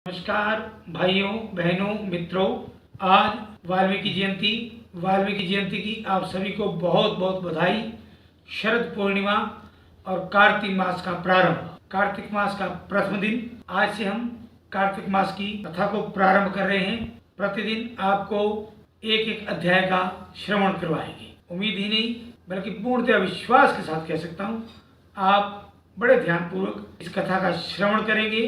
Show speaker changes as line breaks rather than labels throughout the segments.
नमस्कार भाइयों बहनों मित्रों। आज वाल्मीकि जयंती की आप सभी को बहुत बहुत बधाई। शरद पूर्णिमा और कार्तिक मास का प्रारंभ, कार्तिक मास का प्रथम दिन। आज से हम कार्तिक मास की कथा को प्रारंभ कर रहे हैं। प्रतिदिन आपको एक एक अध्याय का श्रवण करवाएंगे। उम्मीद ही नहीं बल्कि पूर्णतः विश्वास के साथ कह सकता हूँ, आप बड़े ध्यानपूर्वक इस कथा का श्रवण करेंगे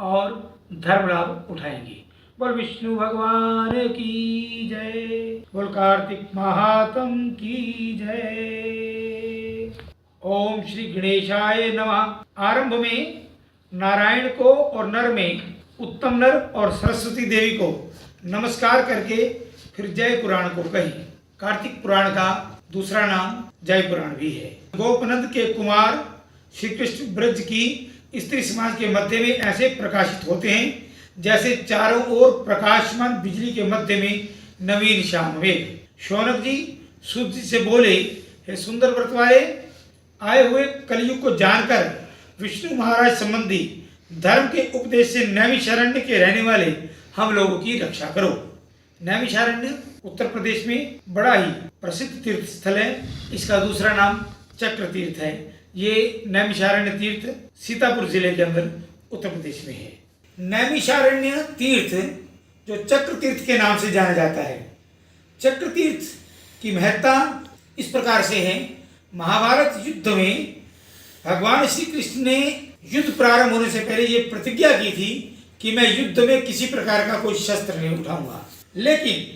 और धर्म लाभ उठाएंगे। बोल विष्णु भगवान की जय, बोल कार्तिक महात्म की जय। ओम श्री गणेशाय नमः। आरंभ में नारायण को और नर में उत्तम नर और सरस्वती देवी को नमस्कार करके फिर जय पुराण को कही। कार्तिक पुराण का दूसरा नाम जय पुराण भी है। गोपनंद के कुमार श्री कृष्ण ब्रज की स्त्री समाज के मध्य में ऐसे प्रकाशित होते हैं जैसे चारों ओर प्रकाशमान बिजली के मध्य में नवीन श्याम मेघ। शौनक जी सूत जी से बोले, हे सुंदर व्रत वाले, आए हुए कलयुग को जानकर विष्णु महाराज संबंधी धर्म के उपदेश से नैमिषारण्य के रहने वाले हम लोगों की रक्षा करो। नैमिषारण्य उत्तर प्रदेश में बड़ा ही प्रसिद्ध तीर्थ स्थल है। इसका दूसरा नाम चक्र तीर्थ है। ये नैमिषारण्य तीर्थ सीतापुर जिले के अंदर उत्तर प्रदेश में है। नैमिषारण्य तीर्थ जो चक्र तीर्थ के नाम से जाना जाता है। चक्र तीर्थ की महत्ता इस प्रकार से है, महाभारत युद्ध में भगवान श्री कृष्ण ने युद्ध प्रारंभ होने से पहले ये प्रतिज्ञा की थी कि मैं युद्ध में किसी प्रकार का कोई शस्त्र नहीं उठाऊंगा। लेकिन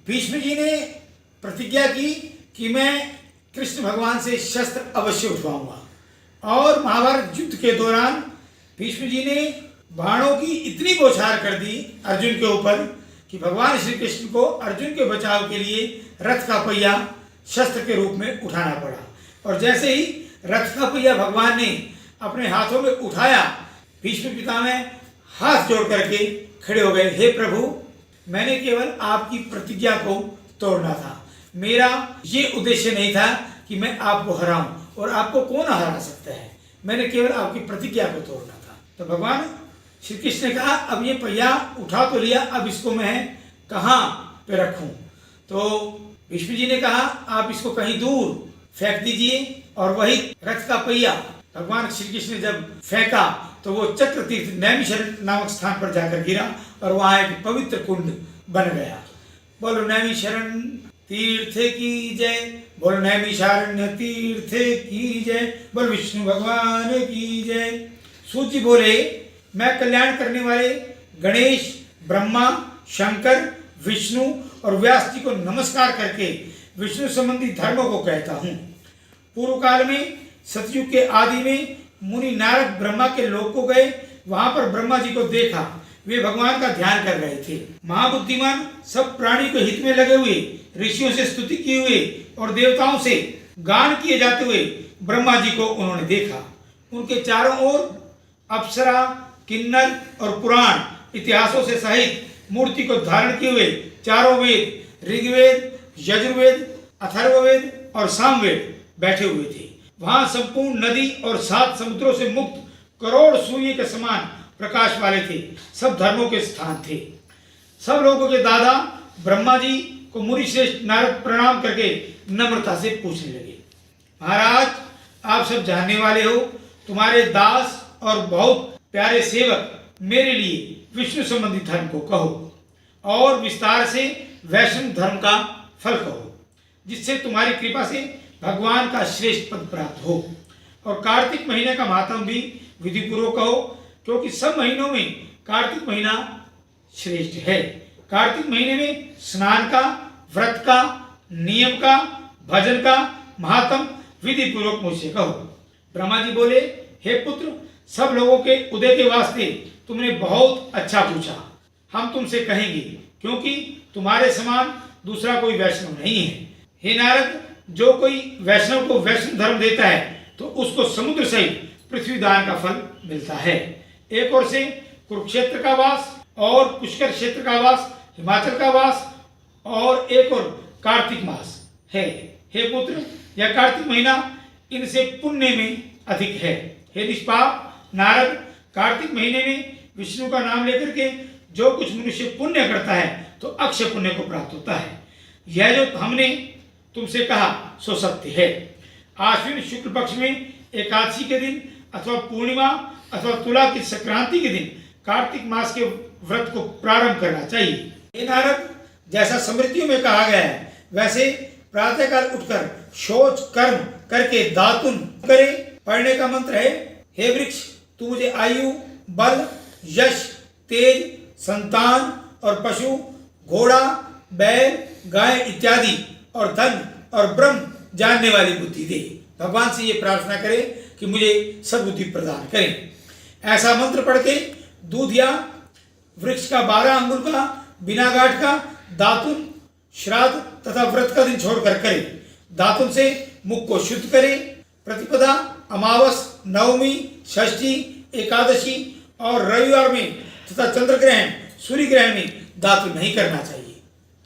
भीष्म जी ने प्रतिज्ञा की कि मैं कृष्ण भगवान से शस्त्र अवश्य उठवाऊंगा। और महाभारत युद्ध के दौरान भीष्म जी ने बाणों की इतनी बौछार कर दी अर्जुन के ऊपर कि भगवान श्री कृष्ण को अर्जुन के बचाव के लिए रथ का पहिया शस्त्र के रूप में उठाना पड़ा। और जैसे ही रथ का पहिया भगवान ने अपने हाथों में उठाया, भीष्म पितामह हाथ जोड़ करके खड़े हो गए। हे प्रभु, मैंने केवल आपकी प्रतिज्ञा को तोड़ना था। मेरा ये उद्देश्य नहीं था कि मैं आपको हराऊं, और आपको कौन हरा सकता है। मैंने केवल आपकी प्रतिज्ञा को तोड़ना था। तो भगवान श्री कृष्ण ने कहा, अब ये पहिया उठा तो लिया, अब इसको मैं कहाँ पे रखूं। तो भीष्म जी ने कहा, आप इसको कहीं दूर फेंक दीजिए। और वही रथ का पहिया भगवान श्री कृष्ण ने जब फेंका तो वो चक्र तीर्थ नैमिषारण्य नामक स्थान पर जाकर गिरा और वहां एक पवित्र कुंड बन गया। बोलो नैमिषारण्य तीर्थ की जय, बोलो नैमिषारण्य तीर्थ की जय, बोलो विष्णु भगवान की जय। सूत जी बोले, मैं कल्याण करने वाले गणेश, ब्रह्मा, शंकर, विष्णु और व्यास जी को नमस्कार करके विष्णु संबंधी धर्मों को कहता हूँ। पूर्व काल में सतयुग के आदि में मुनि नारद ब्रह्मा के लोक को गए। वहां पर ब्रह्मा जी को देखा, वे भगवान का ध्यान कर रहे थे। महाबुद्धिमान सब प्राणी को हित में लगे हुए ऋषियों से स्तुति किए हुए और देवताओं से गान किए जाते हुए ब्रह्मा जी को उन्होंने देखा। उनके चारों ओर अप्सरा, किन्नर और पुराण इतिहासों से सहित मूर्ति को धारण किए हुए चारों वेद, ऋग्वेद, यजुर्वेद, अथर्ववेद और सामवेद बैठे हुए थे। वहां संपूर्ण नदी और 7 समुद्रों से मुक्त करोड़ सूर्य के समान प्रकाश वाले थे। सब धर्मों के स्थान थे। सब लोगों के दादा ब्रह्मा जी को मुनि श्रेष्ठ नारद प्रणाम करके नम्रता से पूछने लगे, महाराज, आप सब जानने वाले हो, तुम्हारे दास और बहुत प्यारे सेवक मेरे लिए विष्णु संबंधी धर्म को कहो और विस्तार से वैष्णव धर्म का फल कहो, जिससे तुम्हारी कृपा से भगवान का श्रेष्ठ पद प्राप्त हो। और कार्तिक महीने का महात्म भी विधि पूर्वक कहो, क्योंकि सब महीनों में कार्तिक महीना श्रेष्ठ है। कार्तिक महीने में स्नान का, व्रत का, नियम का, भजन का महात्म विधि पूर्वक मुझसे कहो। ब्रह्मा जी बोले, हे पुत्र, सब लोगों के उदय के वास्ते तुमने बहुत अच्छा पूछा। हम तुमसे कहेंगे, क्योंकि तुम्हारे समान दूसरा कोई वैष्णव नहीं है। हे नारद, जो कोई वैष्णव को वैष्णव धर्म देता है तो उसको समुद्र सहित पृथ्वी दान का फल मिलता है। एक ओर से कुरुक्षेत्र का वास और पुष्कर क्षेत्र का वास, हिमाचल का वास और एक और कार्तिक मास है। हे पुत्र, यह कार्तिक महीना इनसे पुण्य में अधिक है। हे निष्पाप नारद, कार्तिक महीने में विष्णु का नाम लेकर के जो कुछ मनुष्य पुण्य करता है तो अक्षय पुण्य को प्राप्त होता है। यह जो हमने तुमसे कहा सो सत्य है। आश्विन शुक्ल पक्ष में एकादशी के दिन अथवा पूर्णिमा अथवा तुला की संक्रांति के दिन कार्तिक मास के व्रत को प्रारंभ करना चाहिए। हे नारद, जैसा स्मृतियों में कहा गया है वैसे प्रातःकाल उठकर शौच कर्म करके दातुन करे। पढ़ने का मंत्र है, हे वृक्ष तू मुझे आयु, बल, यश, तेज, संतान और पशु, घोड़ा, बैल, गाय इत्यादि और धन और ब्रह्म जानने वाली बुद्धि दे। भगवान से ये प्रार्थना करें कि मुझे सद्बुद्धि प्रदान करें। ऐसा मंत्र पढ़ के दूध या वृक्ष का 12 अंगुल का बिना गांठ का दातुन श्राद्ध तथा व्रत का दिन छोड़कर करे। दातुन से मुख को शुद्ध करे। प्रतिपदा, अमावस, नवमी, षष्ठी, एकादशी और रविवार में तथा चंद्र ग्रहण, सूर्य ग्रहण में दातुन नहीं करना चाहिए।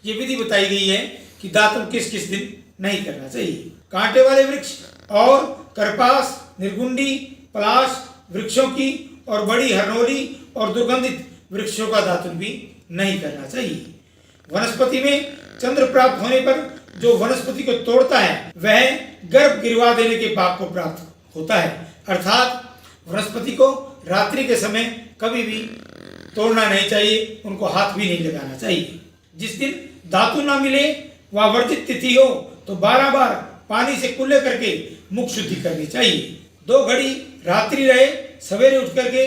ये विधि बताई गई है कि दातुन किस किस दिन नहीं करना चाहिए। कांटे वाले वृक्ष और करपास, निर्गुंडी, पलाश वृक्षों की और बड़ी हरनोली और दुर्गंधित वृक्षों का दातुन भी नहीं करना चाहिए। वनस्पति में चंद्र प्राप्त होने पर जो वनस्पति को तोड़ता है वह गर्भ गिरवा देने के पाप को प्राप्त होता है। अर्थात वनस्पति को रात्रि के समय कभी भी तोड़ना नहीं चाहिए, उनको हाथ भी नहीं लगाना चाहिए। जिस दिन धातु ना मिले व वर्जित तिथि हो तो 12 बार पानी से कुल्ले करके मुख शुद्धि करनी चाहिए। 2 घड़ी रात्रि रहे, सवेरे उठ करके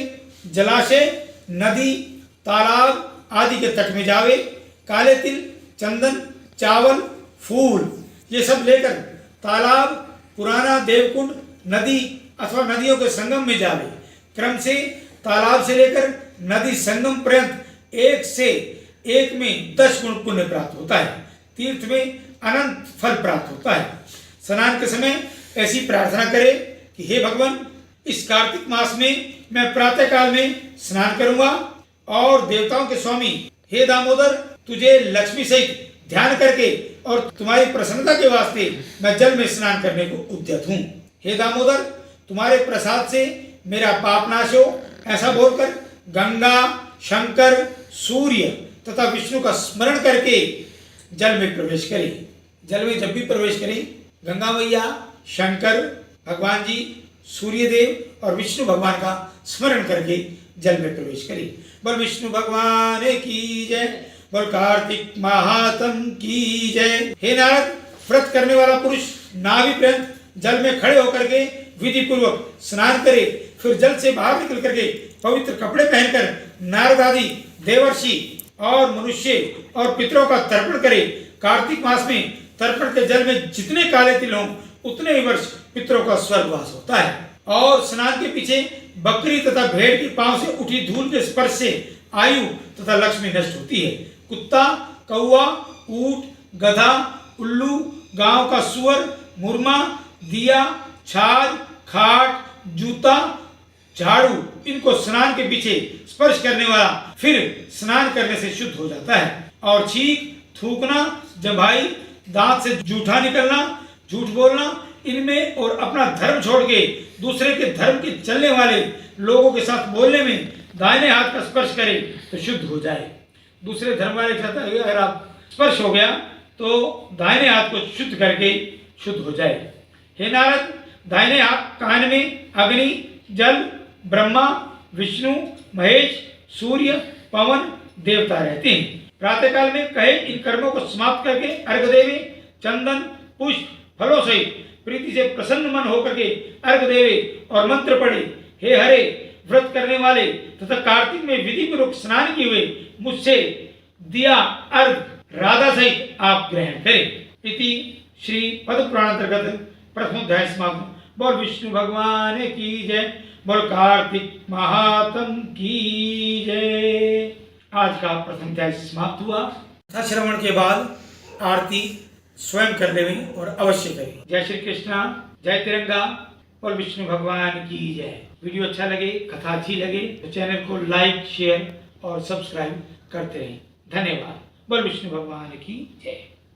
जलाशय, नदी, तालाब आदि के तट में जावे। काले तिल, चंदन, चावल, फूल ये सब लेकर तालाब, पुराना देवकुंड, नदी अथवा नदियों के संगम में जावे। क्रम से तालाब से लेकर नदी संगम पर्यंत 1 से 1 में 10 गुण पुण्य प्राप्त होता है। तीर्थ में अनंत फल प्राप्त होता है। स्नान के समय ऐसी प्रार्थना करे कि हे भगवान, इस कार्तिक मास में मैं प्रातः काल में स्नान करूंगा और देवताओं के स्वामी हे दामोदर, तुझे लक्ष्मी सहित ध्यान करके और तुम्हारी प्रसन्नता के वास्ते मैं जल में स्नान करने को उद्यत हूँ। हे दामोदर, तुम्हारे प्रसाद से मेरा पाप नाश हो, ऐसा बोलकर गंगा, शंकर, सूर्य तथा विष्णु का स्मरण करके जल में प्रवेश करें। जल में जब भी प्रवेश करें गंगा मैया, शंकर भगवान जी, सूर्य देव और विष्णु भगवान का स्मरण करके जल में प्रवेश करें। बोल विष्णु भगवान की जय, बोल कार्तिक महात्म की जय। हे नारद, व्रत करने वाला पुरुष नाभि पर्यंत जल में खड़े होकर के विधि पूर्वक स्नान करे, फिर जल से बाहर निकल करके पवित्र कपड़े पहनकर नारद आदि देवर्षि और मनुष्य और पितरों का तर्पण करे। कार्तिक मास में तर्पण के जल में जितने काले तिल हों उतने ही वर्ष पितरों का स्वर्गवास होता है। और स्नान के पीछे बकरी तथा भेड़ के पांव से उठी धूल के स्पर्श से आयु तथा लक्ष्मी नष्ट होती है। कुत्ता, कौवा, ऊंट, गधा, उल्लू, गांव का सुअर, मुरमा, दिया, छाछ, खाट, जूता, झाड़ू इनको स्नान के पीछे स्पर्श करने वाला फिर स्नान करने से शुद्ध हो जाता है। और छींक, थूकना, जम्भाई, दांत से जूठा निकलना, झूठ बोलना, इनमें और अपना धर्म छोड़ के दूसरे के धर्म के चलने वाले लोगों के साथ बोलने में दाहिने हाथ का स्पर्श करें तो शुद्ध हो जाए। दूसरे धर्म वाले के साथ अगर आप स्पर्श हो गया तो दाहिने हाथ को शुद्ध करके शुद्ध हो जाए। हे नारद, दाहिने हाथ कान में अग्नि, जल, ब्रह्मा, विष्णु, महेश, सूर्य, पवन देवता रहते हैं। प्रातःकाल में कहे इन कर्मों को समाप्त करके अर्घ देवे। चंदन, पुष्प, फलों सहित प्रीति से प्रसन्न मन होकर के अर्घ देवे और मंत्र पढ़े। हे हरे, व्रत करने वाले तथा कार्तिक में विधि पूर्वक स्नान किए हुए मुझसे दिया अर्घ राधा सहित आप ग्रहण करें। इति श्री पद्म पुराण अंतर्गत प्रथम अध्याय समाप्त। बोल विष्णु भगवान की जय, बोल कार्तिक महात्म की जय। आज का प्रथम अध्याय समाप्त हुआ। कथा श्रवण के बाद आरती स्वयं कर लें और अवश्य करें। जय श्री कृष्णा, जय तिरंगा, और विष्णु भगवान की जय। वीडियो अच्छा लगे, कथा अच्छी लगे तो चैनल को लाइक, शेयर और सब्सक्राइब करते रहें। धन्यवाद। बोल विष्णु भगवान की जय।